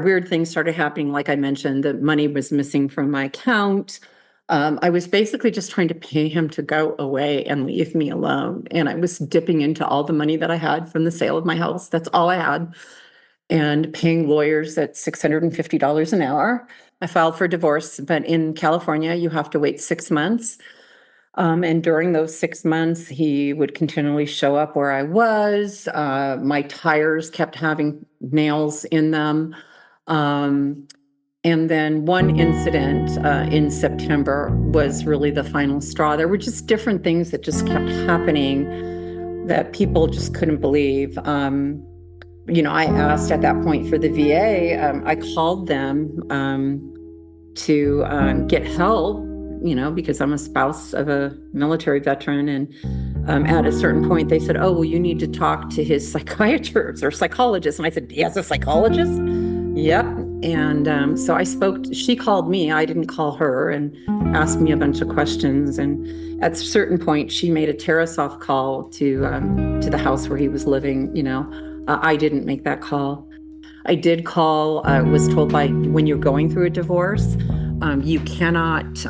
Weird things started happening. Like I mentioned, the money was missing from my account. I was basically just trying to pay him to go away and leave me alone. And I was dipping into all the money that I had from the sale of my house. That's all I had. And paying lawyers at $650 an hour. I filed for divorce, but in California, you have to wait 6 months. And during those 6 months, he would continually show up where I was. My tires kept having nails in them. Um, and then one incident in September was really the final straw. There were just different things that just kept happening that people just couldn't believe. I asked at that point for the VA. I called them to get help, because I'm a spouse of a military veteran. And at a certain point, they said, "Oh, well, you need to talk to his psychiatrist or psychologist." And I said, "He has a psychologist?" Yep. And so she called me. I didn't call her, and asked me a bunch of questions. And at a certain point, she made a tear-us-off call to the house where he was living. I didn't make that call. I did call, was told when you're going through a divorce, you cannot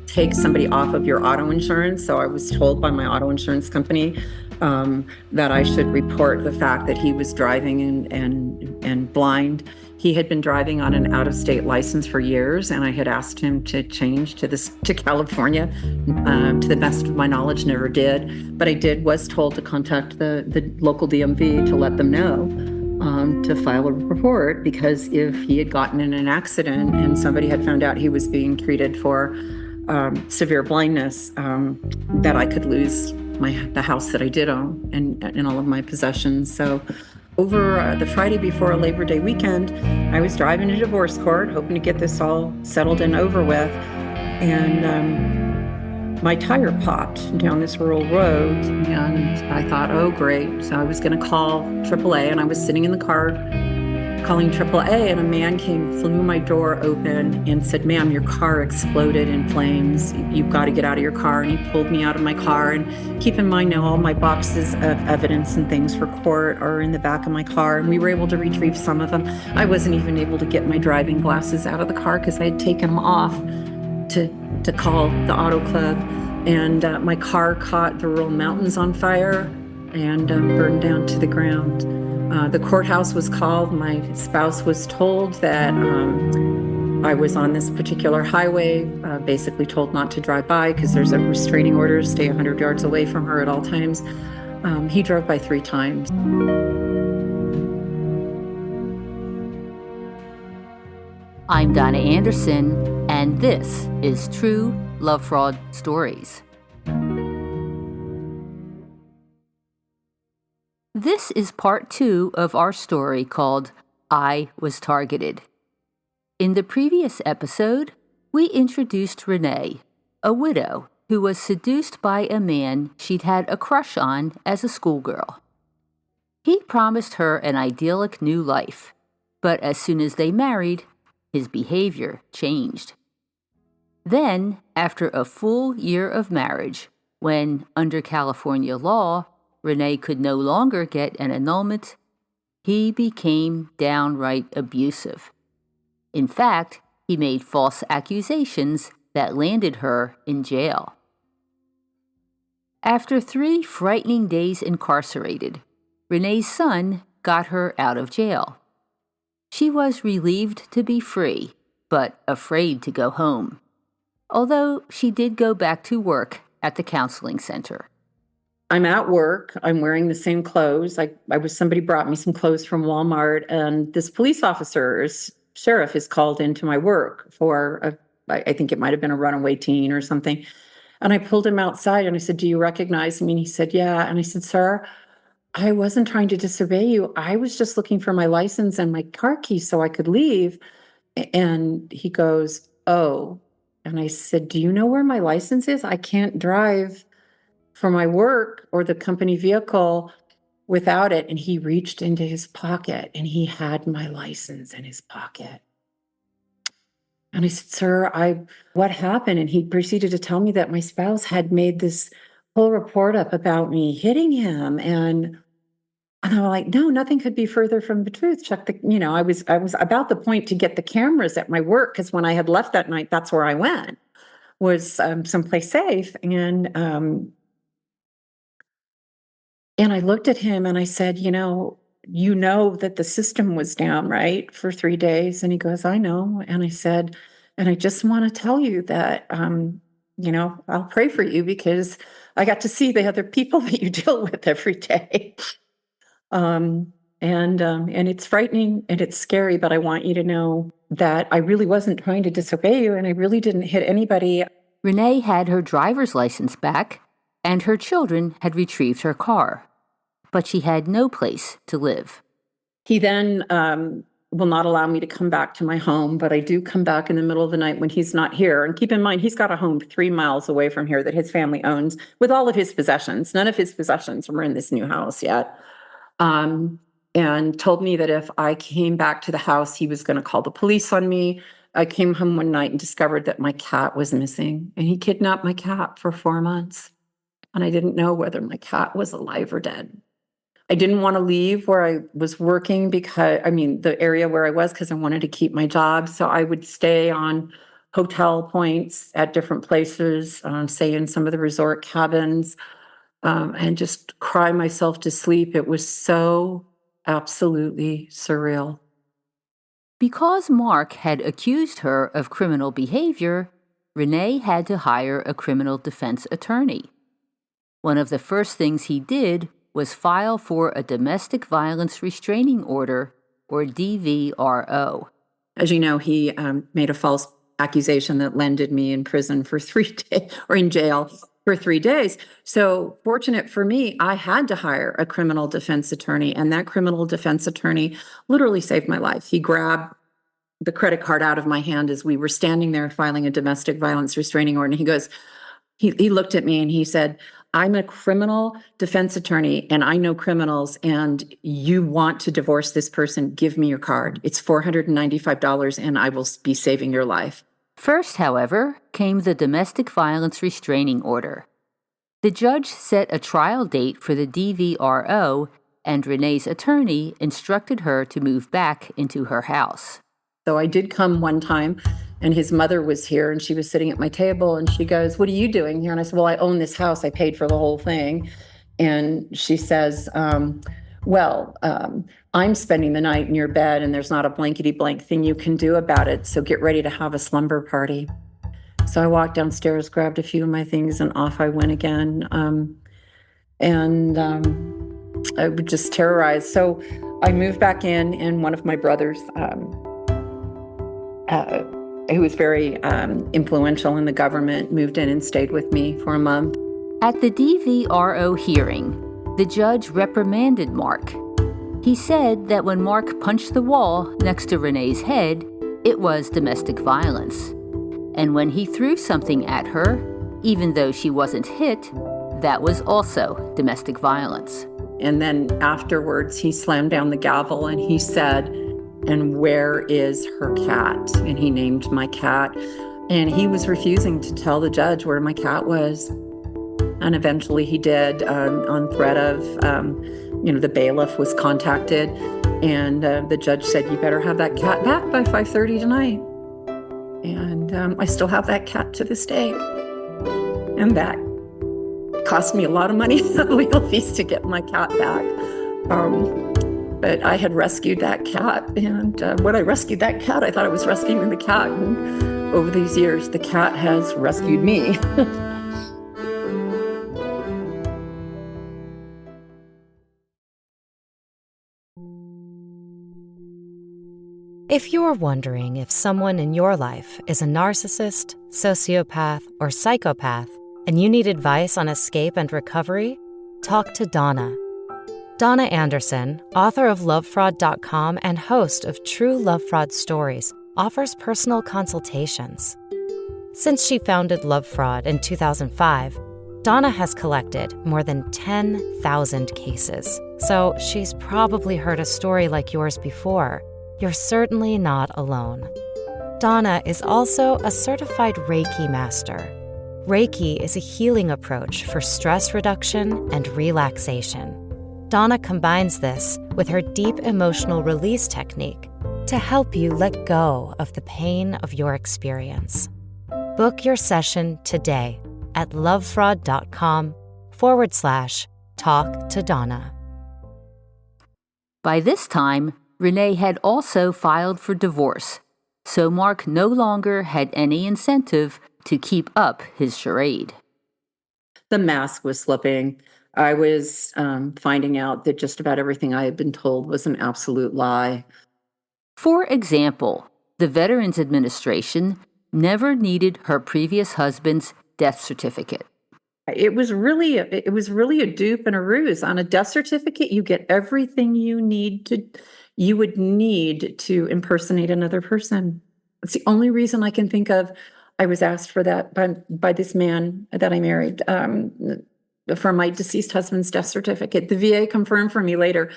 take somebody off of your auto insurance. So I was told by my auto insurance company that I should report the fact that he was driving and blind. He had been driving on an out-of-state license for years, and I had asked him to change to California. To the best of my knowledge, never did. But I was told to contact the local DMV to let them know to file a report, because if he had gotten in an accident and somebody had found out he was being treated for severe blindness, that I could lose the house that I did own and all of my possessions. So over the Friday before Labor Day weekend, I was driving to divorce court, hoping to get this all settled and over with. And my tire popped down this rural road, and I thought, oh, great. So I was going to call AAA, and I was sitting in the car calling AAA, and a man flew my door open and said, "Ma'am, your car exploded in flames. You've got to get out of your car." And he pulled me out of my car. And keep in mind now, all my boxes of evidence and things for court are in the back of my car, and we were able to retrieve some of them. I wasn't even able to get my driving glasses out of the car because I had taken them off to call the auto club. And my car caught the rural mountains on fire and burned down to the ground. The courthouse was called. My spouse was told that I was on this particular highway, basically told not to drive by because there's a restraining order, stay 100 yards away from her at all times. He drove by 3 times. I'm Donna Anderson, and this is True Love Fraud Stories. This is part 2 of our story called I Was Targeted. In the previous episode, we introduced Renee, a widow who was seduced by a man she'd had a crush on as a schoolgirl. He promised her an idyllic new life, but as soon as they married, his behavior changed. Then, after a full year of marriage, when, under California law, Renee could no longer get an annulment, he became downright abusive. In fact, he made false accusations that landed her in jail. After 3 frightening days incarcerated, Renee's son got her out of jail. She was relieved to be free, but afraid to go home, although she did go back to work at the counseling center. I'm at work. I'm wearing the same clothes. Somebody brought me some clothes from Walmart, and this police officer, sheriff, is called into my work for I think it might have been a runaway teen or something. And I pulled him outside and I said, "Do you recognize me?" And he said, "Yeah." And I said, "Sir, I wasn't trying to disobey you. I was just looking for my license and my car keys so I could leave." And he goes, "Oh." And I said, "Do you know where my license is? I can't drive for my work or the company vehicle without it." And he reached into his pocket and he had my license in his pocket. And I said, "Sir, what happened?" And he proceeded to tell me that my spouse had made this whole report up about me hitting him. And And I'm like, no, nothing could be further from the truth. Check I was about the point to get the cameras at my work, because when I had left that night, that's where I went, was someplace safe. And I looked at him and I said, you know that the system was down, right, for 3 days. And he goes, I know. And I said, and I just want to tell you that, I'll pray for you, because I got to see the other people that you deal with every day. And it's frightening and it's scary, but I want you to know that I really wasn't trying to disobey you, and I really didn't hit anybody. Renee had her driver's license back, and her children had retrieved her car, but she had no place to live. He then will not allow me to come back to my home, but I do come back in the middle of the night when he's not here. And keep in mind, he's got a home 3 miles away from here that his family owns with all of his possessions. None of his possessions were in this new house yet. And told me that if I came back to the house, he was going to call the police on me. I came home one night and discovered that my cat was missing, and he kidnapped my cat for 4 months. And I didn't know whether my cat was alive or dead. I didn't want to leave where I was working, the area where I was, because I wanted to keep my job. So I would stay on hotel points at different places, say in some of the resort cabins, and just cry myself to sleep. It was so absolutely surreal. Because Mark had accused her of criminal behavior, Renee had to hire a criminal defense attorney. One of the first things he did was file for a domestic violence restraining order, or DVRO. As you know, he made a false accusation that landed me in prison for 3 days, or in jail for 3 days. So fortunate for me, I had to hire a criminal defense attorney, and that criminal defense attorney literally saved my life. He grabbed the credit card out of my hand as we were standing there filing a domestic violence restraining order. And he looked at me and he said, I'm a criminal defense attorney and I know criminals, and you want to divorce this person, give me your card. It's $495 and I will be saving your life. First, however, came the domestic violence restraining order. The judge set a trial date for the DVRO, and Renee's attorney instructed her to move back into her house. So I did come one time, and his mother was here, and she was sitting at my table, and she goes, what are you doing here? And I said, well, I own this house. I paid for the whole thing. And she says, I'm spending the night in your bed, and there's not a blankety blank thing you can do about it. So get ready to have a slumber party. So I walked downstairs, grabbed a few of my things, and off I went again. I was just terrorized. So I moved back in, and one of my brothers, who was very influential in the government, moved in and stayed with me for a month. At the DVRO hearing, the judge reprimanded Mark. He said that when Mark punched the wall next to Renee's head, it was domestic violence. And when he threw something at her, even though she wasn't hit, that was also domestic violence. And then afterwards, he slammed down the gavel and he said, and where is her cat? And he named my cat. And he was refusing to tell the judge where my cat was. And eventually he did, on threat of, the bailiff was contacted. And the judge said, you better have that cat back by 5:30 tonight. And I still have that cat to this day. And that cost me a lot of money, legal fees, to get my cat back. But I had rescued that cat, and when I rescued that cat, I thought I was rescuing the cat. And over these years, the cat has rescued me. If you're wondering if someone in your life is a narcissist, sociopath, or psychopath, and you need advice on escape and recovery, talk to Donna. Donna Anderson, author of LoveFraud.com and host of True Love Fraud Stories, offers personal consultations. Since she founded Love Fraud in 2005, Donna has collected more than 10,000 cases, so she's probably heard a story like yours before. You're certainly not alone. Donna is also a certified Reiki master. Reiki is a healing approach for stress reduction and relaxation. Donna combines this with her deep emotional release technique to help you let go of the pain of your experience. Book your session today at lovefraud.com/talk to Donna. By this time, Renee had also filed for divorce, so Mark no longer had any incentive to keep up his charade. The mask was slipping. I was finding out that just about everything I had been told was an absolute lie. For example, the Veterans Administration never needed her previous husband's death certificate. It was really a dupe and a ruse. On a death certificate, you get everything you would need to impersonate another person. It's the only reason I can think of. I was asked for that by this man that I married for my deceased husband's death certificate. The VA confirmed for me later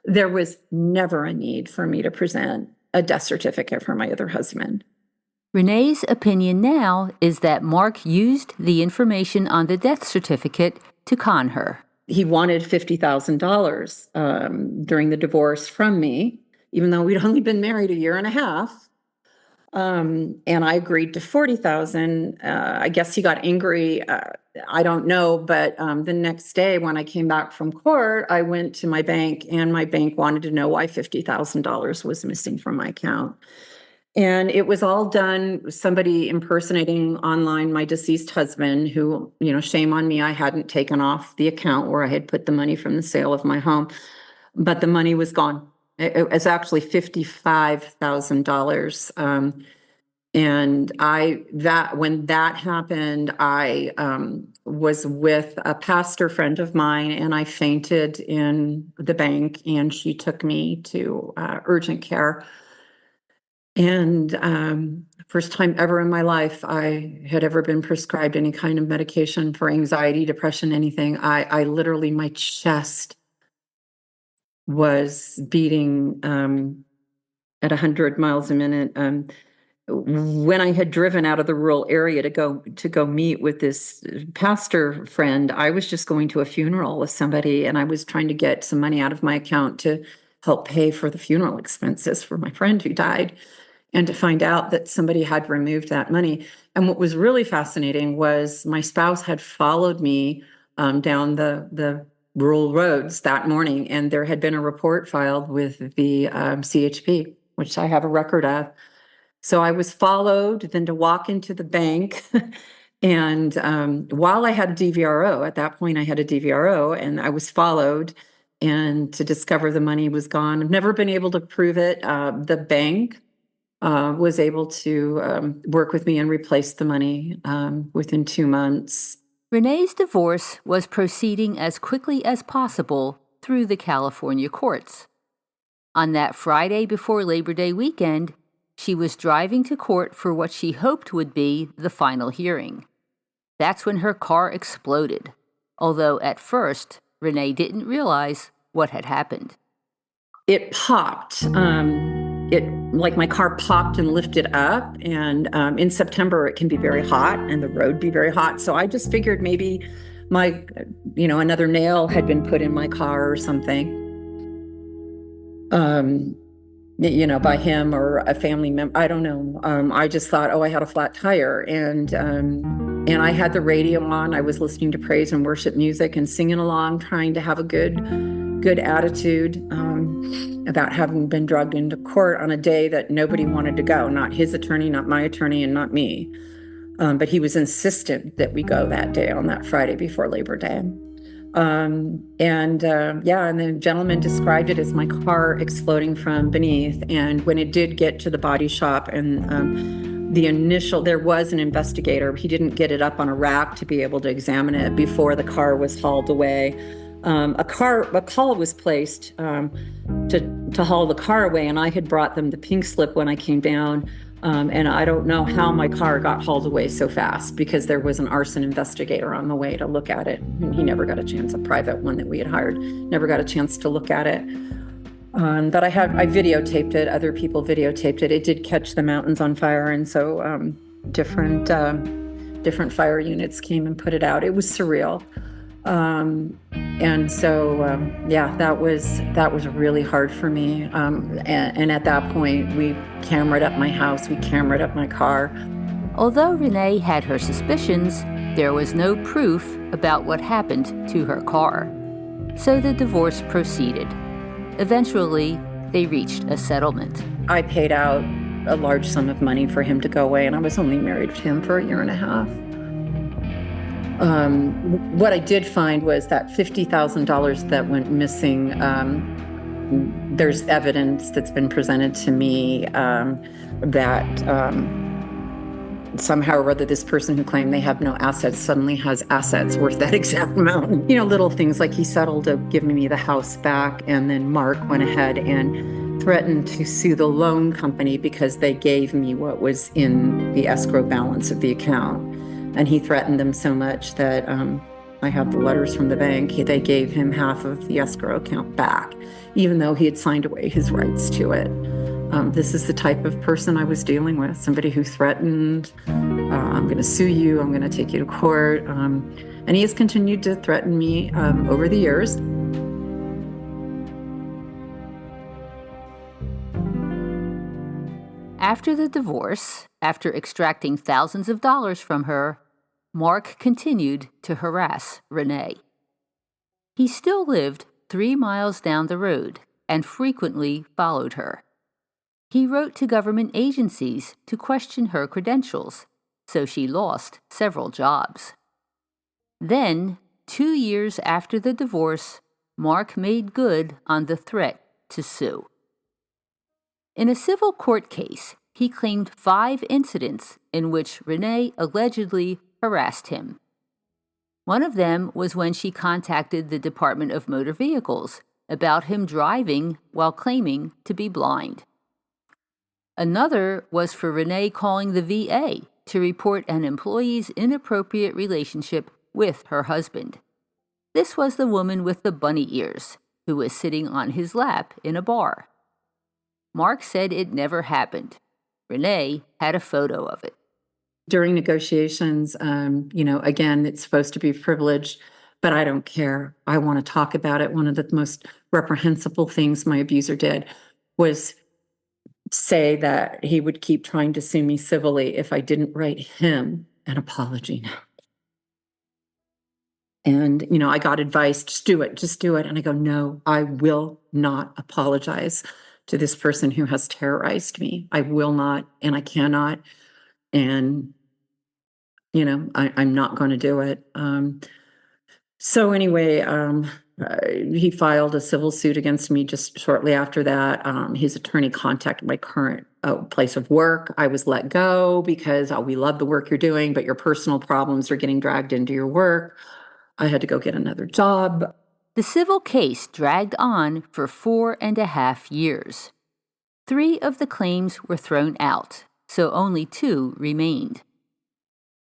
there was never a need for me to present a death certificate for my other husband. Renee's opinion now is that Mark used the information on the death certificate to con her. He wanted $50,000 during the divorce from me, even though we'd only been married a year and a half. And I agreed to $40,000. I guess he got angry. I don't know. But the next day when I came back from court, I went to my bank and my bank wanted to know why $50,000 was missing from my account. And it was all done, somebody impersonating online my deceased husband who, shame on me, I hadn't taken off the account where I had put the money from the sale of my home, but the money was gone. It was actually $55,000. And when that happened, I was with a pastor friend of mine and I fainted in the bank and she took me to urgent care. And first time ever in my life I had ever been prescribed any kind of medication for anxiety, depression, anything. I literally, my chest was beating at 100 miles a minute. When I had driven out of the rural area to go meet with this pastor friend, I was just going to a funeral with somebody and I was trying to get some money out of my account to help pay for the funeral expenses for my friend who died. And to find out that somebody had removed that money. And what was really fascinating was my spouse had followed me down the rural roads that morning, and there had been a report filed with the CHP, which I have a record of. So I was followed, then to walk into the bank. And while I had a DVRO, at that point I had a DVRO, and I was followed, and to discover the money was gone. I've never been able to prove it. The bank was able to work with me and replace the money within 2 months. Renee's divorce was proceeding as quickly as possible through the California courts. On that Friday before Labor Day weekend, she was driving to court for what she hoped would be the final hearing. That's when her car exploded, although at first, Renee didn't realize what had happened. It popped. Like my car popped and lifted up, and in September it can be very hot and the road be very hot. So I just figured maybe another nail had been put in my car or something, by him or a family member. I don't know. I just thought, I had a flat tire, and I had the radio on. I was listening to praise and worship music and singing along, trying to have a good attitude about having been drugged into court on a day that nobody wanted to go, not his attorney, not my attorney, and not me. But he was insistent that we go that day, on that Friday before Labor Day. And the gentleman described it as my car exploding from beneath. And when it did get to the body shop and there was an investigator, he didn't get it up on a rack to be able to examine it before the car was hauled away. A call was placed to haul the car away, and I had brought them the pink slip when I came down. And I don't know how my car got hauled away so fast, because there was an arson investigator on the way to look at it. And he never got a chance, a private one that we had hired, never got a chance to look at it. But I videotaped it. Other people videotaped it. It did catch the mountains on fire. And so different fire units came and put it out. It was surreal. And so, yeah, that was really hard for me. And at that point, we cameraed up my house, we cameraed up my car. Although Renee had her suspicions, there was no proof about what happened to her car. So the divorce proceeded. Eventually, they reached a settlement. I paid out a large sum of money for him to go away, and I was only married to him for a year and a half. What I did find was that $50,000 that went missing, there's evidence that's been presented to me that somehow or other this person who claimed they have no assets suddenly has assets worth that exact amount. You know, little things like he settled to give me the house back, and then Mark went ahead and threatened to sue the loan company because they gave me what was in the escrow balance of the account. And he threatened them so much that I have the letters from the bank. They gave him half of the escrow account back, even though he had signed away his rights to it. This is the type of person I was dealing with, somebody who threatened, I'm going to sue you, I'm going to take you to court. And he has continued to threaten me over the years. After the divorce, after extracting thousands of dollars from her, Mark continued to harass Renee. He still lived 3 miles down the road and frequently followed her. He wrote to government agencies to question her credentials, so she lost several jobs. Then, 2 years after the divorce, Mark made good on the threat to sue. In a civil court case, he claimed 5 incidents in which Renee allegedly harassed him. One of them was when she contacted the Department of Motor Vehicles about him driving while claiming to be blind. Another was for Renee calling the VA to report an employee's inappropriate relationship with her husband. This was the woman with the bunny ears, who was sitting on his lap in a bar. Mark said it never happened. Renee had a photo of it. During negotiations, again, it's supposed to be privileged, but I don't care. I want to talk about it. One of the most reprehensible things my abuser did was say that he would keep trying to sue me civilly if I didn't write him an apology note. And, I got advice, just do it. And I go, no, I will not apologize to this person who has terrorized me. I will not, and I cannot. And, I'm not going to do it. So anyway, he filed a civil suit against me just shortly after that. His attorney contacted my current place of work. I was let go because we love the work you're doing, but your personal problems are getting dragged into your work. I had to go get another job. The civil case dragged on for 4.5 years. 3 of the claims were thrown out, so only 2 remained.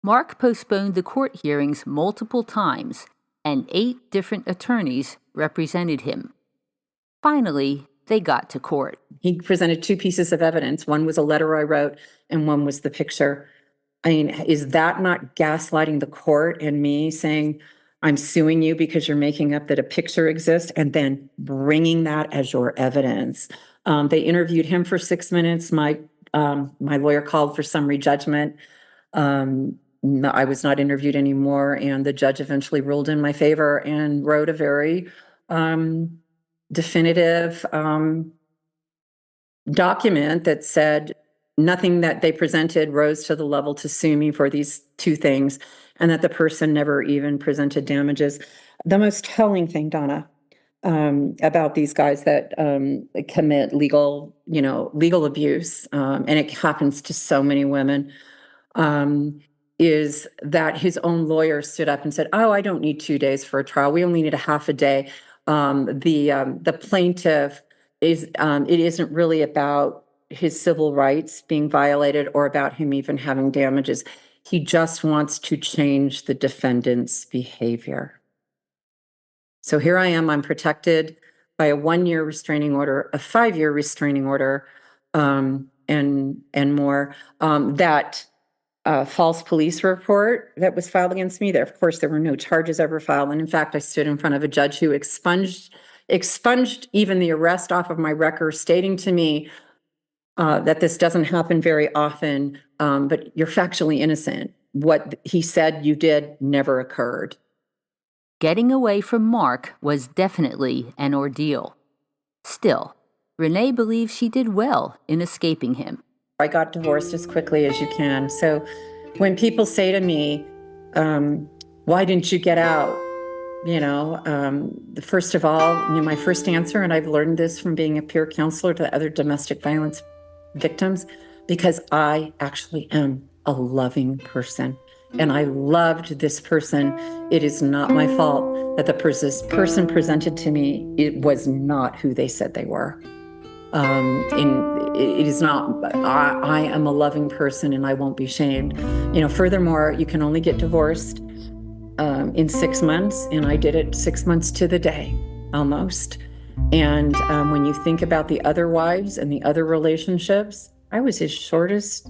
Mark postponed the court hearings multiple times, and 8 different attorneys represented him. Finally, they got to court. He presented 2 pieces of evidence. One was a letter I wrote, and one was the picture. I mean, is that not gaslighting the court and me saying, I'm suing you because you're making up that a picture exists and then bringing that as your evidence? They interviewed him for 6 minutes. My lawyer called for summary judgment. No, I was not interviewed anymore, and the judge eventually ruled in my favor and wrote a very definitive document that said nothing that they presented rose to the level to sue me for these 2 things, and that the person never even presented damages. The most telling thing, Donna, about these guys that commit legal abuse, and it happens to so many women, is that his own lawyer stood up and said, oh, I don't need 2 days for a trial. We only need a half a day. The plaintiff it isn't really about his civil rights being violated or about him even having damages. He just wants to change the defendant's behavior. So here I am, I'm protected by a 1-year restraining order, a 5-year restraining order, and more, that false police report that was filed against me. Of course, there were no charges ever filed. And in fact, I stood in front of a judge who expunged even the arrest off of my record, stating to me that this doesn't happen very often, but you're factually innocent. What he said you did never occurred. Getting away from Mark was definitely an ordeal. Still, Renee believes she did well in escaping him. I got divorced as quickly as you can. So when people say to me, why didn't you get out? First of all, my first answer, and I've learned this from being a peer counselor to other domestic violence victims, because I actually am a loving person. And I loved this person. It is not my fault that this person presented to me, it was not who they said they were. It is not, I am a loving person and I won't be shamed. Furthermore, you can only get divorced in 6 months, and I did it 6 months to the day, almost. And when you think about the other wives and the other relationships, I was his shortest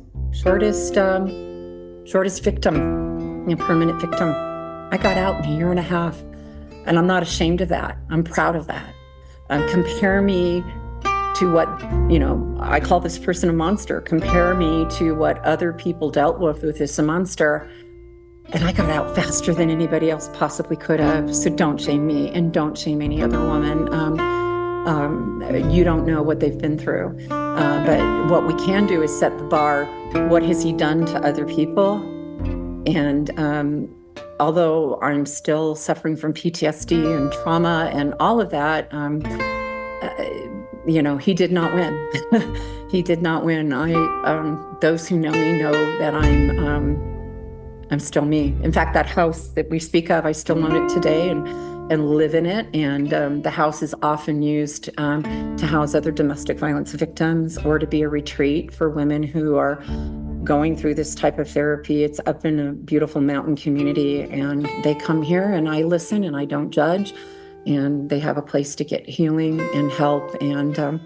victim, permanent victim. I got out in a year and a half, and I'm not ashamed of that. I'm proud of that. Compare me to what, I call this person a monster. Compare me to what other people dealt with this monster, and I got out faster than anybody else possibly could have. So don't shame me, and don't shame any other woman. You don't know what they've been through. But what we can do is set the bar. What has he done to other people? And although I'm still suffering from PTSD and trauma and all of that, he did not win. He did not win. Those who know me know that I'm still me. In fact, that house that we speak of, I still own it today and live in it. And the house is often used to house other domestic violence victims or to be a retreat for women who are going through this type of therapy. It's up in a beautiful mountain community, and they come here and I listen and I don't judge, and they have a place to get healing and help. And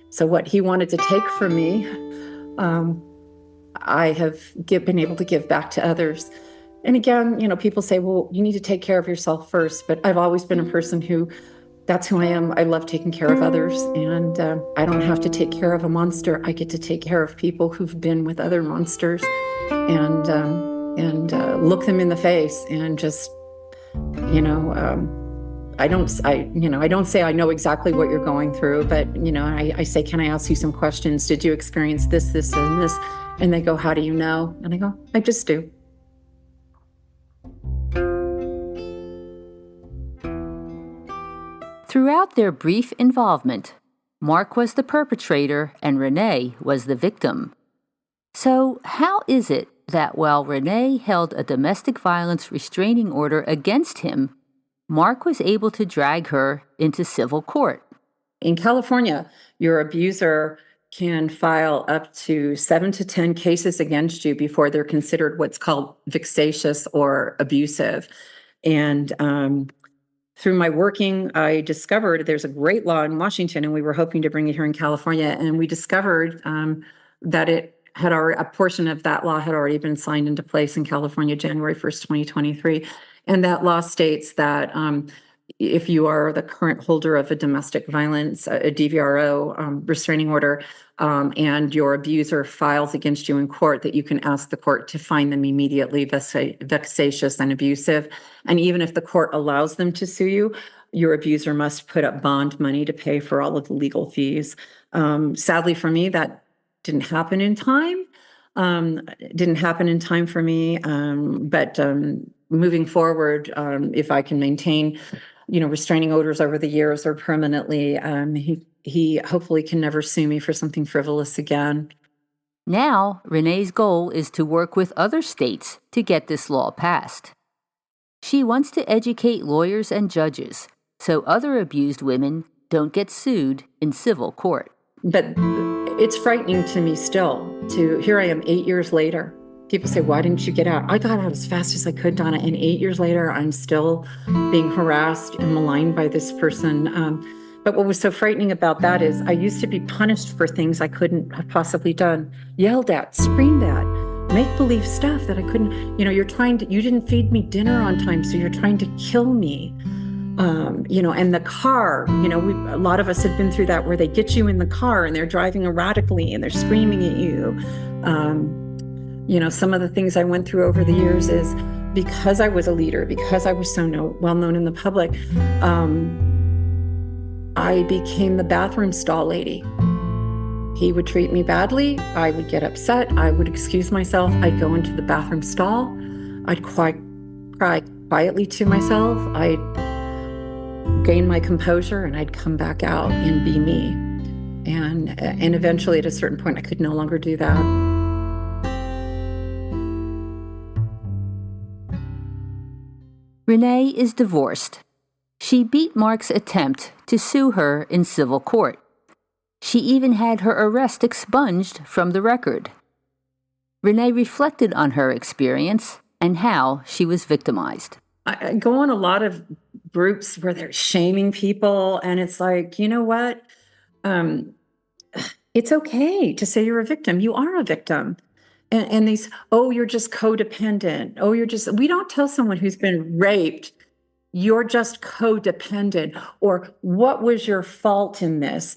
so what he wanted to take from me, I have been able to give back to others. And again, people say, well, you need to take care of yourself first. But I've always been a person that's who I am. I love taking care of others. And I don't have to take care of a monster. I get to take care of people who've been with other monsters and look them in the face and just, I don't say I know exactly what you're going through, but, I say, can I ask you some questions? Did you experience this, this, and this? And they go, how do you know? And I go, I just do. Throughout their brief involvement, Mark was the perpetrator and Renee was the victim. So how is it that while Renee held a domestic violence restraining order against him, Mark was able to drag her into civil court? In California, your abuser can file up to 7 to 10 cases against you before they're considered what's called vexatious or abusive. And through my working, I discovered there's a great law in Washington, and we were hoping to bring it here in California. And we discovered that a portion of that law had already been signed into place in California, January 1st, 2023. And that law states that if you are the current holder of a domestic violence, a DVRO restraining order, and your abuser files against you in court, that you can ask the court to find them immediately vexatious and abusive. And even if the court allows them to sue you, your abuser must put up bond money to pay for all of the legal fees. Sadly for me, that didn't happen in time. For me. But moving forward, if I can maintain restraining orders over the years or permanently, he hopefully can never sue me for something frivolous again. Now, Renee's goal is to work with other states to get this law passed. She wants to educate lawyers and judges so other abused women don't get sued in civil court. But it's frightening to me still. Here I am 8 years later. People say, why didn't you get out? I got out as fast as I could, Donna, and 8 years later, I'm still being harassed and maligned by this person. But what was so frightening about that is I used to be punished for things I couldn't have possibly done, yelled at, screamed at. make-believe stuff that I couldn't, you didn't feed me dinner on time, so you're trying to kill me. And the car, a lot of us have been through that, where they get you in the car and they're driving erratically and they're screaming at you. Some of the things I went through over the years is because I was a leader, because I was so well known in the public, I became the bathroom stall lady. He would treat me badly. I would get upset. I would excuse myself. I'd go into the bathroom stall. I'd cry quietly to myself. I'd gain my composure, and I'd come back out and be me. And eventually, at a certain point, I could no longer do that. Renee is divorced. She beat Mark's attempt to sue her in civil court. She even had her arrest expunged from the record. Renee reflected on her experience and how she was victimized. I go on a lot of groups where they're shaming people, and it's like, you know what? It's okay to say you're a victim. You are a victim. And these, you're just codependent. We don't tell someone who's been raped, you're just codependent, or what was your fault in this?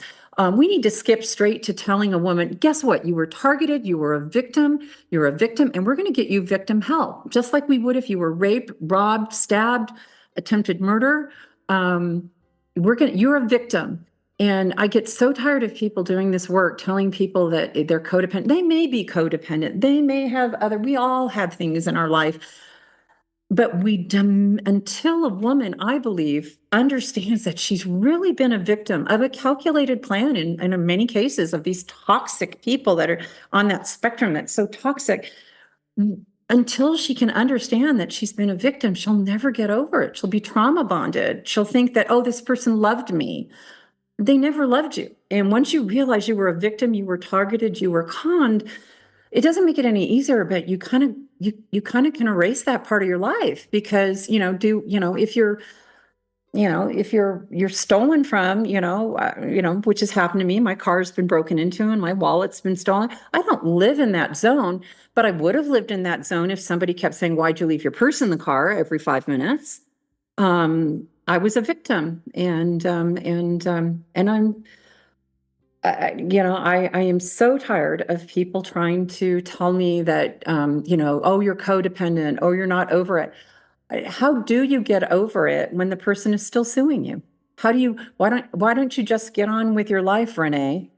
We need to skip straight to telling a woman, guess what? You were targeted, you were a victim, you're a victim, and we're going to get you victim help, just like we would if you were raped, robbed, stabbed, attempted murder. You're a victim. And I get so tired of people doing this work, telling people that they're codependent. They may be codependent. They may have we all have things in our life. But until a woman, I believe, understands that she's really been a victim of a calculated plan, and in many cases of these toxic people that are on that spectrum that's so toxic, until she can understand that she's been a victim, she'll never get over it. She'll be trauma bonded. She'll think that, this person loved me. They never loved you. And once you realize you were a victim, you were targeted, you were conned, it doesn't make it any easier, but you kind of can erase that part of your life, because, if you're stolen from, which has happened to me, my car's been broken into and my wallet's been stolen. I don't live in that zone, but I would have lived in that zone if somebody kept saying, why'd you leave your purse in the car every 5 minutes? I was a victim, and I'm, I am so tired of people trying to tell me that, you're codependent, you're not over it. How do you get over it when the person is still suing you? Why don't you just get on with your life, Renee?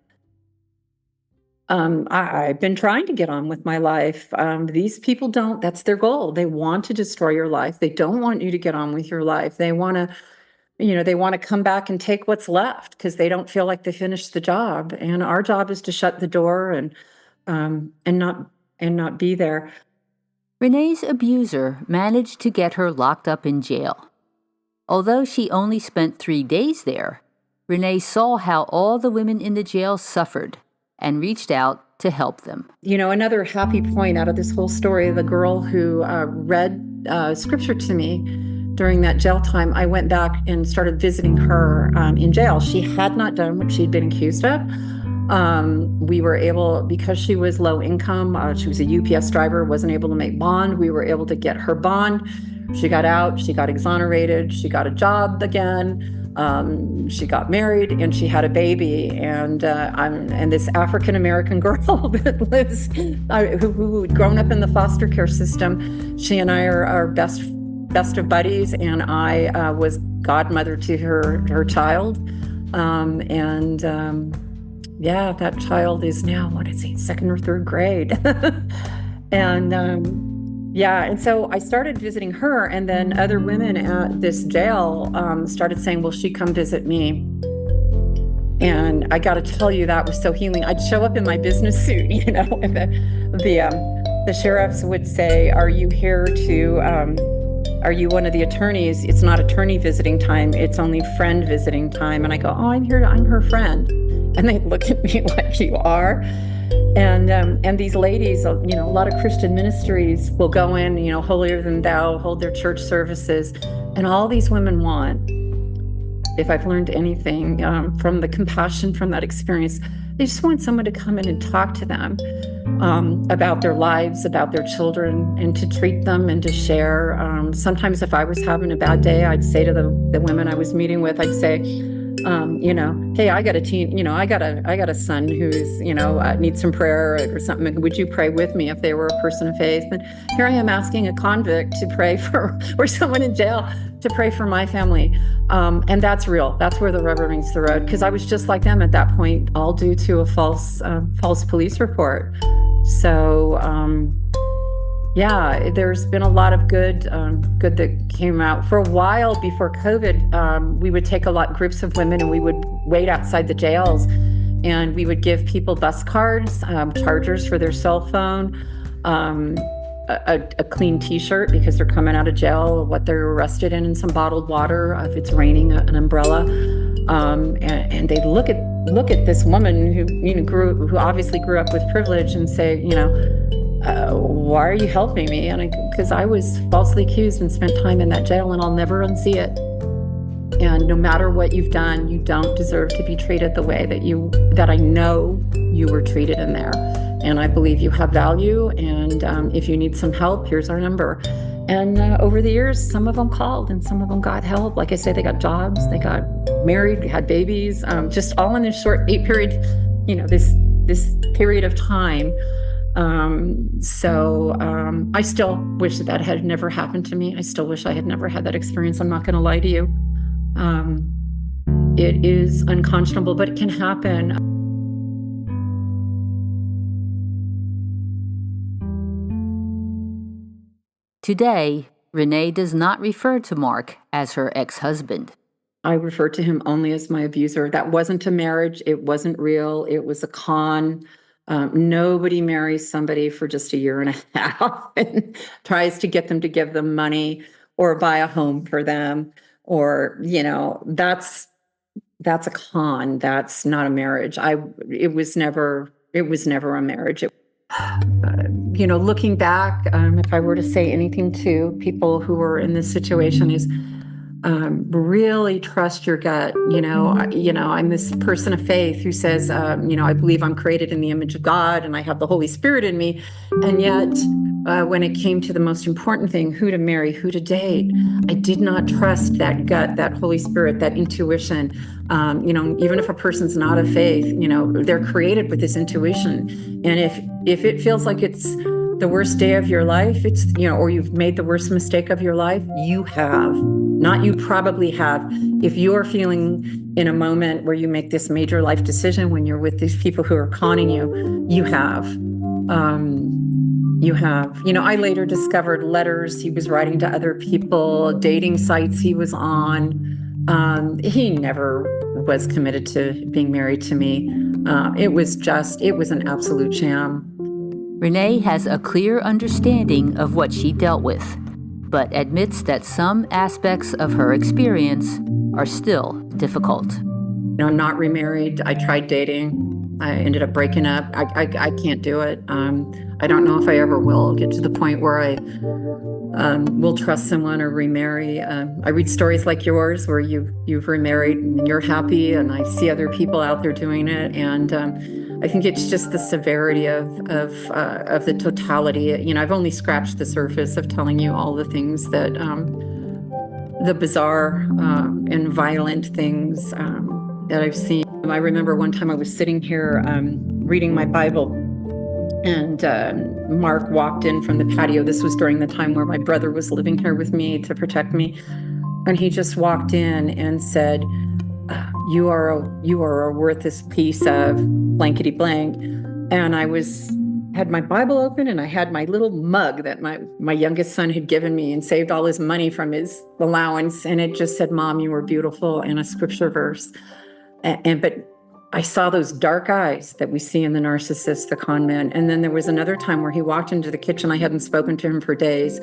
I've been trying to get on with my life. These people don't. That's their goal. They want to destroy your life. They don't want you to get on with your life. They want to come back and take what's left because they don't feel like they finished the job. And our job is to shut the door and not be there. Renee's abuser managed to get her locked up in jail. Although she only spent 3 days there, Renee saw how all the women in the jail suffered and reached out to help them. Another happy point out of this whole story, the girl who read scripture to me during that jail time, I went back and started visiting her in jail. She had not done what she'd been accused of. We were able, because she was low income, she was a UPS driver, wasn't able to make bond. We were able to get her bond. She got out, she got exonerated, she got a job again. She got married and she had a baby, and this African-American girl that lives, who had grown up in the foster care system. She and I are best of buddies, and I was godmother to her child. That child is now, second or third grade. And so I started visiting her, and then other women at this jail started saying, will she come visit me? And I got to tell you, that was so healing. I'd show up in my business suit, and the sheriffs would say, are you here to, are you one of the attorneys? It's not attorney visiting time, it's only friend visiting time. And I go, I'm her friend. And they look at me like, you are? And these ladies, a lot of Christian ministries will go in, holier than thou, hold their church services. And all these women want, if I've learned anything from the compassion from that experience, they just want someone to come in and talk to them. about their lives, about their children, and to treat them and to share. Sometimes if I was having a bad day, I'd say to the women I was meeting with, I'd say, hey, I got a son who's, needs some prayer or something. Would you pray with me if they were a person of faith? And here I am asking a convict to pray for, or someone in jail to pray for my family. And that's real. That's where the rubber meets the road. Because I was just like them at that point, all due to a false police report. So, yeah, there's been a lot of good that came out. For a while before COVID, we would take groups of women, and we would wait outside the jails, and we would give people bus cards, chargers for their cell phone, a clean T-shirt because they're coming out of jail, what they're arrested in, and some bottled water if it's raining, an umbrella, and they look at this woman who obviously grew up with privilege and say, why are you helping me? And because I was falsely accused and spent time in that jail, and I'll never unsee it. And no matter what you've done, you don't deserve to be treated the way that I know you were treated in there. And I believe you have value. And if you need some help, here's our number. And over the years, some of them called and some of them got help. Like I say, they got jobs, they got married, had babies, just all in this short 8 period, this period of time. So I still wish that had never happened to me. I still wish I had never had that experience. I'm not going to lie to you. It is unconscionable, but it can happen. Today, Renee does not refer to Mark as her ex-husband. I refer to him only as my abuser. That wasn't a marriage. It wasn't real. It was a con. Nobody marries somebody for just a year and a half and tries to get them to give them money or buy a home for them, or, that's a con. That's not a marriage. It was never a marriage. Looking back, if I were to say anything to people who were in this situation, is really trust your gut. I'm this person of faith who says, I believe I'm created in the image of God and I have the Holy Spirit in me. And yet, when it came to the most important thing, who to marry, who to date, I did not trust that gut, that Holy Spirit, that intuition. Even if a person's not of faith, they're created with this intuition. And if it feels like it's the worst day of your life, or you've made the worst mistake of your life, you have. Not you probably have. If you're feeling in a moment where you make this major life decision when you're with these people who are conning you, you have. You have. I later discovered letters he was writing to other people, dating sites he was on. He never was committed to being married to me. It was an absolute sham. Renee has a clear understanding of what she dealt with, but admits that some aspects of her experience are still difficult. I'm not remarried. I tried dating. I ended up breaking up. I can't do it. I don't know if I ever will get to the point where I will trust someone or remarry. I read stories like yours where you've remarried and you're happy, and I see other people out there doing it. And I think it's just the severity of the totality. I've only scratched the surface of telling you all the things that the bizarre and violent things that I've seen. I remember one time I was sitting here reading my Bible, and Mark walked in from the patio. This was during the time where my brother was living here with me to protect me. And he just walked in and said, you are a worthless piece of blankety blank. And I had my Bible open, and I had my little mug that my youngest son had given me and saved all his money from his allowance. And it just said, "Mom, you were beautiful," and a scripture verse. But I saw those dark eyes that we see in the narcissist, the con man. And then there was another time where he walked into the kitchen. I hadn't spoken to him for days,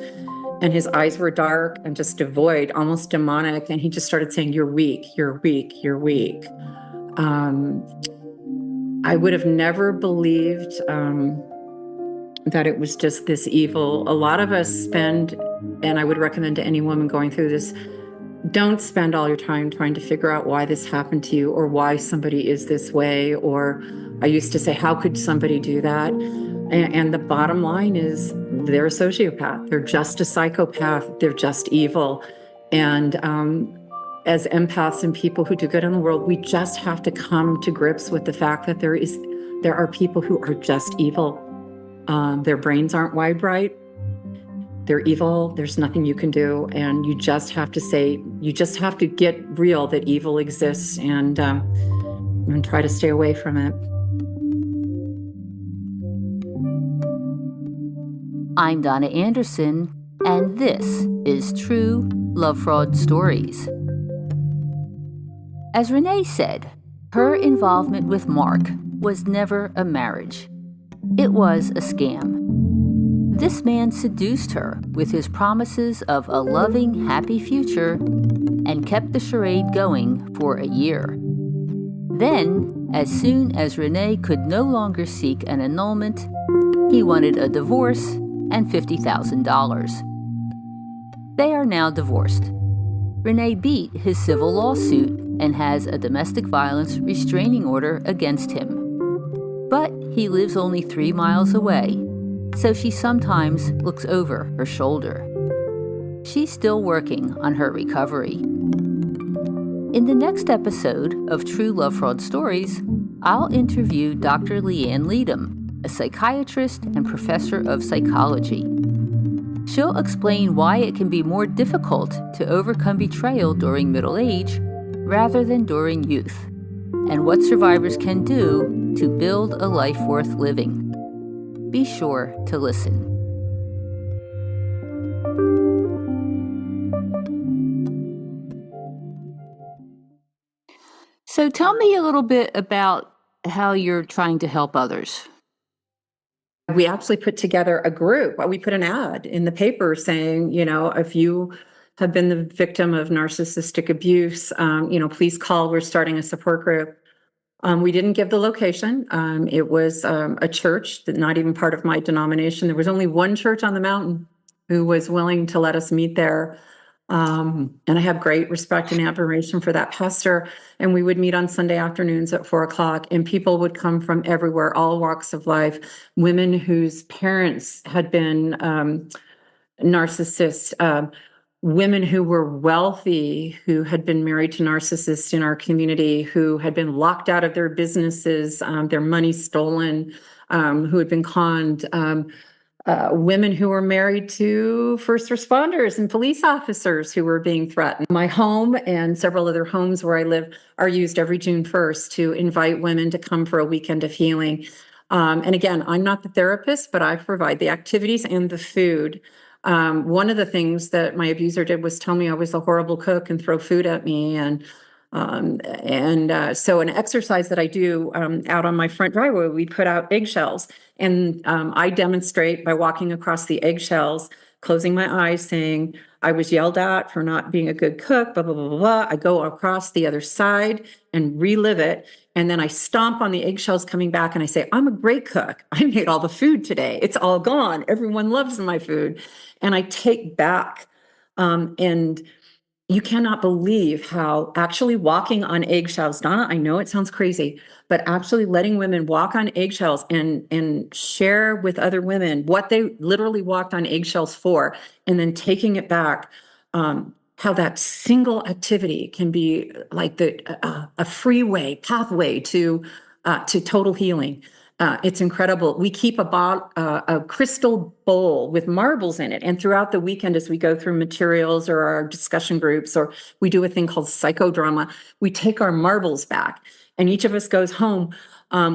and his eyes were dark and just devoid, almost demonic. And he just started saying, "You're weak, you're weak, you're weak." I would have never believed that it was just this evil. A lot of us spend, and I would recommend to any woman going through this, don't spend all your time trying to figure out why this happened to you or why somebody is this way. Or I used to say, how could somebody do that? And the bottom line is they're a sociopath. They're just a psychopath. They're just evil. And as empaths and people who do good in the world, we just have to come to grips with the fact that there are people who are just evil. Their brains aren't wired right. They're evil. There's nothing you can do. And you just have to get real that evil exists and try to stay away from it. I'm Donna Anderson, and this is True Love Fraud Stories. As Renee said, her involvement with Mark was never a marriage. It was a scam. This man seduced her with his promises of a loving, happy future and kept the charade going for a year. Then, as soon as Renee could no longer seek an annulment, he wanted a divorce and $50,000. They are now divorced. Renee beat his civil lawsuit and has a domestic violence restraining order against him. But he lives only 3 miles away, so she sometimes looks over her shoulder. She's still working on her recovery. In the next episode of True Love Fraud Stories, I'll interview Dr. Leanne Leadham, a psychiatrist and professor of psychology. She'll explain why it can be more difficult to overcome betrayal during middle age rather than during youth, and what survivors can do to build a life worth living. Be sure to listen. So tell me a little bit about how you're trying to help others. We actually put together a group. We put an ad in the paper saying, if you have been the victim of narcissistic abuse, please call. We're starting a support group. We didn't give the location. It was a church that not even part of my denomination. There was only one church on the mountain who was willing to let us meet there. And I have great respect and admiration for that pastor. And we would meet on Sunday afternoons at 4:00, and people would come from everywhere, all walks of life, women whose parents had been narcissists, women who were wealthy, who had been married to narcissists in our community, who had been locked out of their businesses, their money stolen, who had been conned, women who were married to first responders and police officers who were being threatened. My home and several other homes where I live are used every June 1st to invite women to come for a weekend of healing. And again, I'm not the therapist, but I provide the activities and the food. One of the things that my abuser did was tell me I was a horrible cook and throw food at me. So an exercise that I do out on my front driveway, we put out eggshells, and I demonstrate by walking across the eggshells, closing my eyes, saying, I was yelled at for not being a good cook, blah, blah, blah, blah, blah. I go across the other side and relive it. And then I stomp on the eggshells coming back and I say, I'm a great cook. I made all the food today. It's all gone. Everyone loves my food. And I take back, and you cannot believe how actually walking on eggshells, Donna, I know it sounds crazy, but actually letting women walk on eggshells and share with other women what they literally walked on eggshells for, and then taking it back, how that single activity can be like a freeway pathway to total healing. It's incredible. We keep a crystal bowl with marbles in it. And throughout the weekend, as we go through materials or our discussion groups, or we do a thing called psychodrama, we take our marbles back and each of us goes home.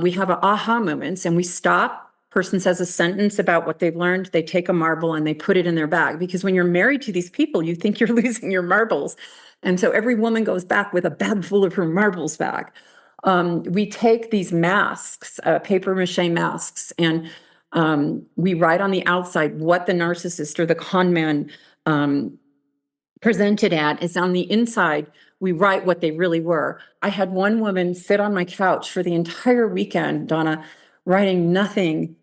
We have aha moments and we stop. Person says a sentence about what they've learned. They take a marble and they put it in their bag, because when you're married to these people, you think you're losing your marbles. And so every woman goes back with a bag full of her marbles back. We take these masks, paper mache masks, and we write on the outside what the narcissist or the con man presented at. Is on the inside, we write what they really were. I had one woman sit on my couch for the entire weekend, Donna, writing nothing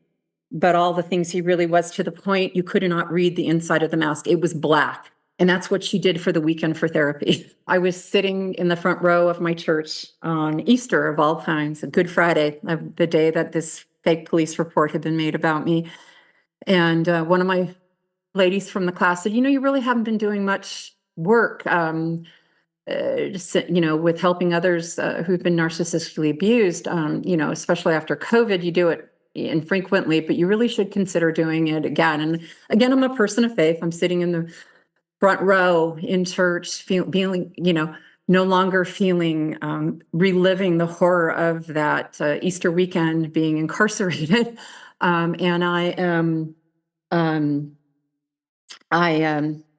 but all the things he really was, to the point you could not read the inside of the mask. It was black. And that's what she did for the weekend for therapy. I was sitting in the front row of my church on Easter of all times, Good Friday, the day that this fake police report had been made about me. And one of my ladies from the class said, you really haven't been doing much work, just, with helping others who've been narcissistically abused, especially after COVID. You do it infrequently, but you really should consider doing it again. And again, I'm a person of faith. I'm sitting in the front row in church, feeling, no longer feeling, reliving the horror of that Easter weekend being incarcerated. And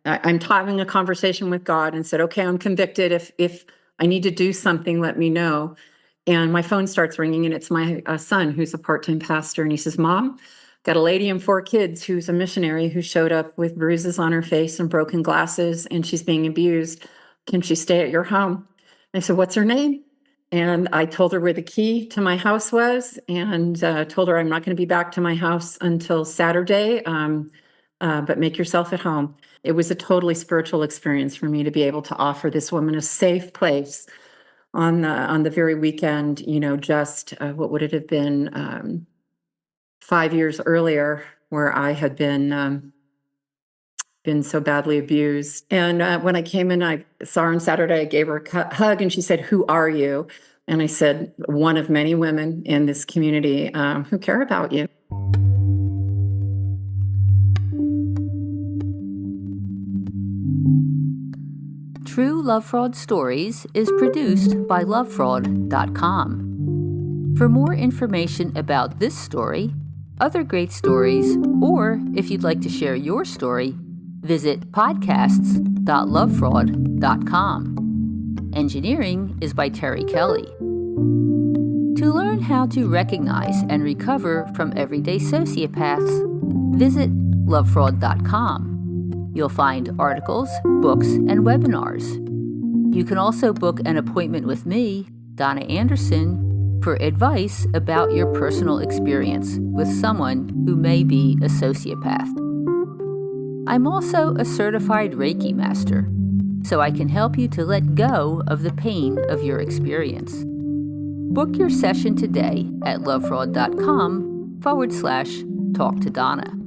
I'm having a conversation with God and said, okay, I'm convicted. If I need to do something, let me know. And my phone starts ringing, and it's my son, who's a part-time pastor. And he says, Mom, got a lady and 4 kids who's a missionary who showed up with bruises on her face and broken glasses, and she's being abused. Can she stay at your home? I said, what's her name? And I told her where the key to my house was, and told her I'm not going to be back to my house until Saturday, but make yourself at home. It was a totally spiritual experience for me to be able to offer this woman a safe place on the very weekend, just what would it have been, 5 years earlier, where I had been so badly abused. And when I came in, I saw her on Saturday. I gave her a hug, and she said, "Who are you?" And I said, "One of many women in this community who care about you." True Love Fraud Stories is produced by lovefraud.com. For more information about this story, other great stories, or if you'd like to share your story, visit podcasts.lovefraud.com. Engineering is by Terry Kelly. To learn how to recognize and recover from everyday sociopaths, visit lovefraud.com. You'll find articles, books, and webinars. You can also book an appointment with me, Donna Anderson, for advice about your personal experience with someone who may be a sociopath. I'm also a certified Reiki master, so I can help you to let go of the pain of your experience. Book your session today at lovefraud.com/talk to Donna.